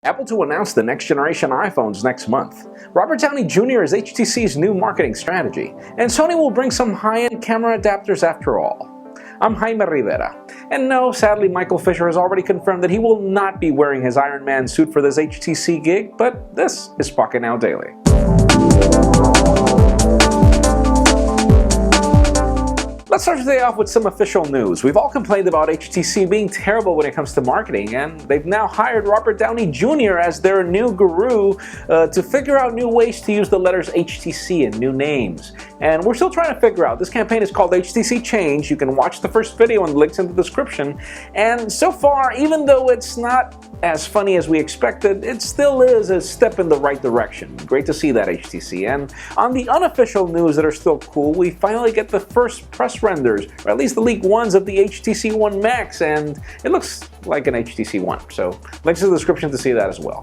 Apple to announce the next generation iPhones next month. Robert Downey Jr. is HTC's new marketing strategy, and Sony will bring some high-end camera adapters after all. I'm Jaime Rivera, and no, sadly Michael Fisher has already confirmed that he will not be wearing his Iron Man suit for this HTC gig, but this is Pocket Now Daily. Let's start today off with some official news. We've all complained about HTC being terrible when it comes to marketing, and they've now hired Robert Downey Jr. as their new guru to figure out new ways to use the letters HTC in new names. And we're still trying to figure out. This campaign is called HTC Change. You can watch the first video and the links in the description. And so far, even though it's not as funny as we expected, it still is a step in the right direction. Great to see that, HTC. And on the unofficial news that are still cool, we finally get the first press renders, or at least the leaked ones of the HTC One Max, and it looks like an HTC One. So links in the description to see that as well.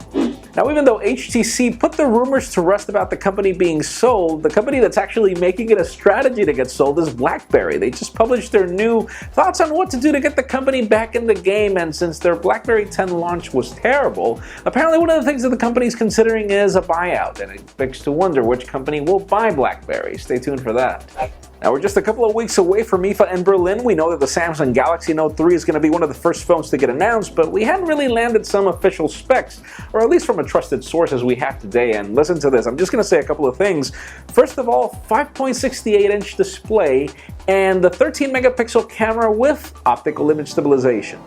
Now, even though HTC put the rumors to rest about the company being sold, the company that's actually making it a strategy to get sold is BlackBerry. They just published their new thoughts on what to do to get the company back in the game, and since their BlackBerry 10 launch was terrible, apparently one of the things that the company is considering is a buyout, and it begs to wonder which company will buy BlackBerry. Stay tuned for that. Now, we're just a couple of weeks away from IFA in Berlin. We know that the Samsung Galaxy Note 3 is going to be one of the first phones to get announced, but we hadn't really landed some official specs, or at least from a trusted source as we have today. And listen to this, I'm just going to say a couple of things. First of all, 5.68-inch display and the 13 megapixel camera with optical image stabilization.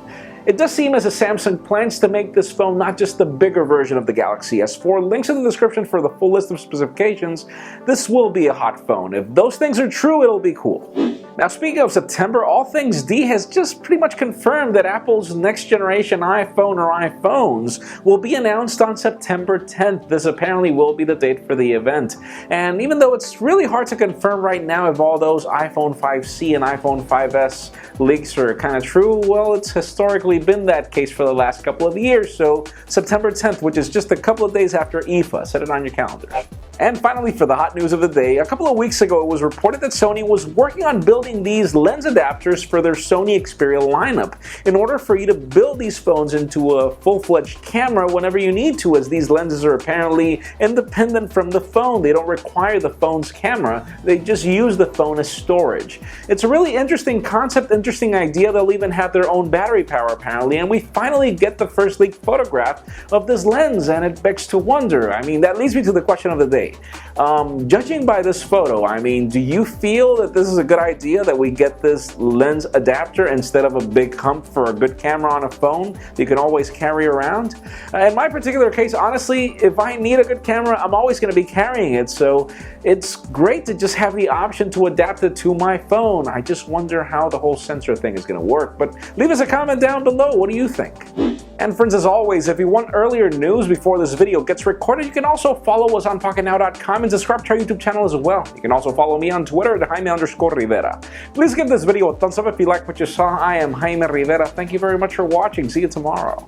It does seem as if Samsung plans to make this phone not just the bigger version of the Galaxy S4. Links in the description for the full list of specifications. This will be a hot phone. If those things are true, it'll be cool. Now, speaking of September, All Things D has just pretty much confirmed that Apple's next generation iPhone or iPhones will be announced on September 10th. This apparently will be the date for the event. And even though it's really hard to confirm right now if all those iPhone 5C and iPhone 5S leaks are kind of true, well, it's historically been that case for the last couple of years. So September 10th, which is just a couple of days after IFA, set it on your calendar. And finally, for the hot news of the day, a couple of weeks ago it was reported that Sony was working on building these lens adapters for their Sony Xperia lineup in order for you to build these phones into a full-fledged camera whenever you need to, as these lenses are apparently independent from the phone. They don't require the phone's camera, they just use the phone as storage. It's a really interesting concept, interesting idea. They'll even have their own battery power apparently, and we finally get the first leaked photograph of this lens, and it begs to wonder. I mean, that leads me to the question of the day. Judging by this photo, I mean, do you feel that this is a good idea that we get this lens adapter instead of a big hump for a good camera on a phone that you can always carry around? In my particular case, honestly, if I need a good camera, I'm always going to be carrying it, so it's great to just have the option to adapt it to my phone. I just wonder how the whole sensor thing is going to work, but leave us a comment down below. What do you think? And friends, as always, if you want earlier news before this video gets recorded, you can also follow us on PocketNow.com and subscribe to our YouTube channel as well. You can also follow me on Twitter at Jaime_Rivera. Please give this video a thumbs up if you like what you saw. I am Jaime Rivera. Thank you very much for watching. See you tomorrow.